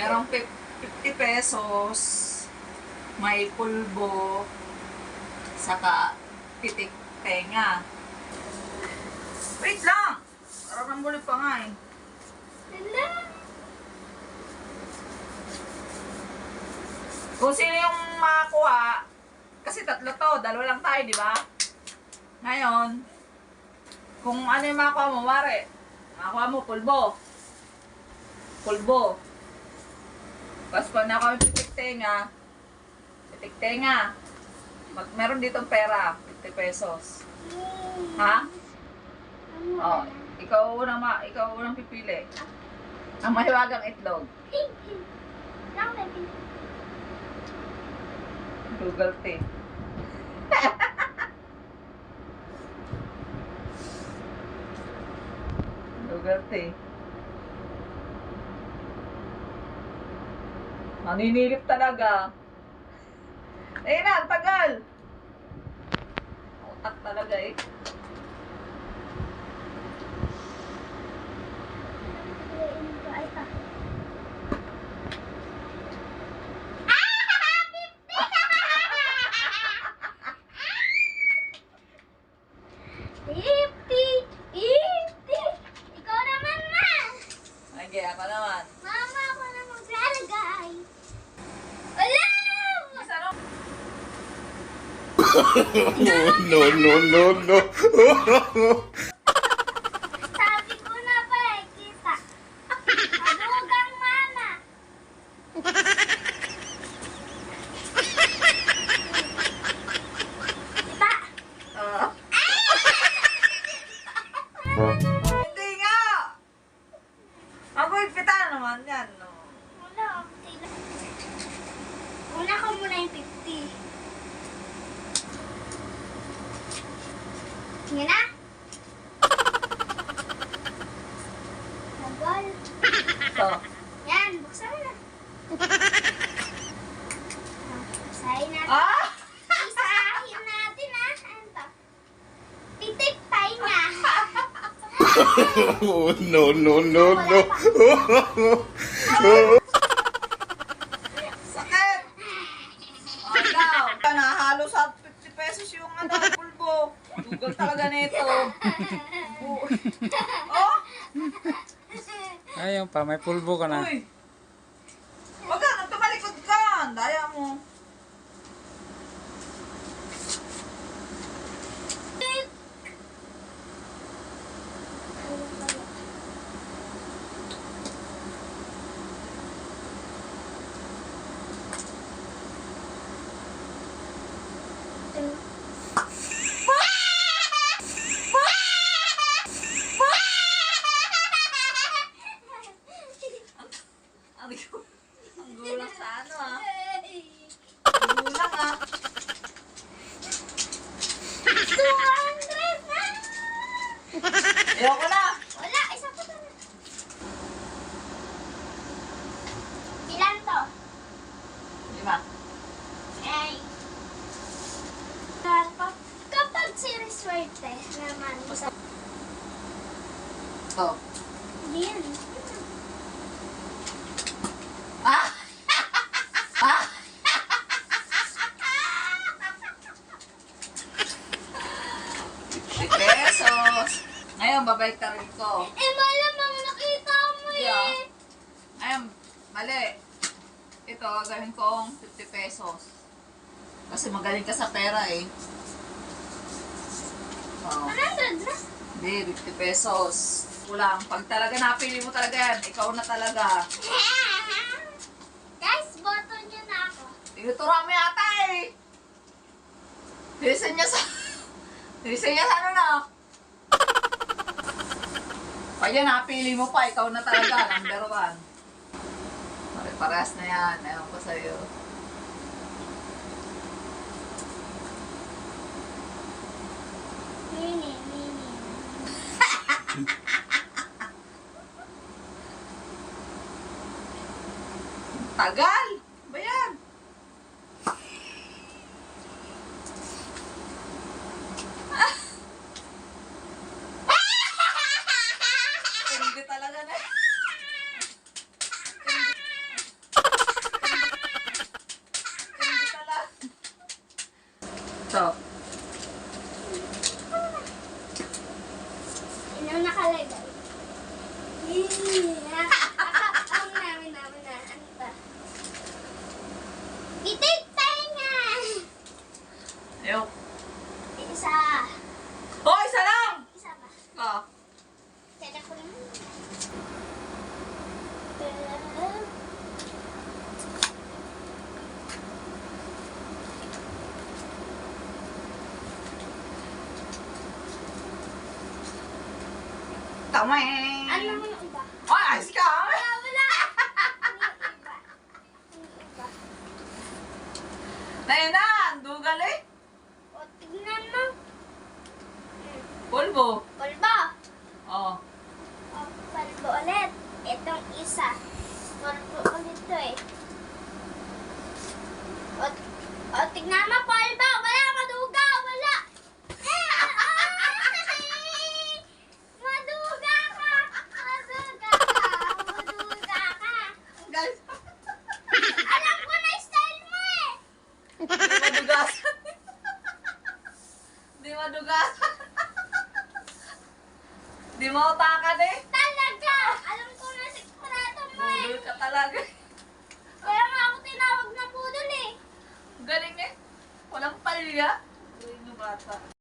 Merong 50 pesos, may pulbo, saka pitik tenga. Wait lang! Parang nambuli pa nga eh. Hala. Kung sino yung makakuha, kasi tatlo to, dalawa lang tayo, di ba? Ngayon, kung ano yung makakuha mo, mare, makakuha mo, pulbo. Pulbo. Tapos pag nakuha yung pitik tenga. Meron ditong pera, 50 pesos. Ha? Oh, ikaw unang pipili. Ang mahiwagang itlog. Google Pay. Google Pay. Naninilip talaga. Eh na, tagal. Utak talaga eh. Ikaw naman, ma. Sige, ako naman. Mama, ako na maglalagay. Alam! No, no, no, no. Sabi ko na pa eh, kita. Madugang mana. Kita. Ah. Hindi nga! Ako ipitan naman yan, no? Wala, okay lang. Una ko muna yung 50. Sige na. Tagal. So, Yan, buksan mo na. Isahin natin. ah! Isahin natin ah. Ano to? Pitik tayo na. No, no, no, no. Sakit! Oh, daw. Nahalo sa 50 pesos yung ano, pulbo. Google talaga nito. Oh! Ayun pa, may pulbo ka na. Uy! Wag ka, nagtumalikod ka. Daya mo. Ang gulang sa ano ah. Ang gulang ah. 200 na. Ayoko na. Wala, isa pa to na. Ilan to? 5. Ay. Kapag siniswerte naman sa... Oh. Hindi yan. Ah! Ah! 50 pesos. Ngayon, babalik ka rin ko. Eh, malamang nakita mo Yeah. eh. Ayun, mali. Ito, gagawin kong 50 pesos. Kasi magaling ka sa pera eh. Oh. 100 na. Hindi, 50 pesos. Kulang. Pag talaga napili mo talaga yan, ikaw na talaga. Guys, boto nyo na ako. Tinutura mo yata eh. Bilisan niya sa... Bilisan niya sa ano na. Pag yan, napili mo pa, ikaw na talaga, number 1. Pare-parehas na yan. Ewan ko sa'yo. Mini. Tagal! Ba yan? Hindi talaga na. Namin. Ano ba? Itik tayo nga! Ayok. Isa. Oh, isa lang! Isa ba? Oh. Kaya ko naman. Tama Ano naman yung iba? Ay, ayos ka! Wala! Yung iba. Tayo na! Ang dugal eh! O, tignan mo. Pulbo. Polvo. Oh. O, polvo ulit. Itong isa. Polvo ulit to eh. O, tignan mo, polvo. Wala, maduga. Wala. Maduga ka. Maduga ka. Guys, Alam ko na yung style mo eh. di madugasan. Di madugasan. Di mautakan eh. Talaga. Alam ko na sikreto mo eh. Budol ka talaga. Kaya nga ako tinawag na pudol eh. Galing eh. Walang palya. Galing ng bata.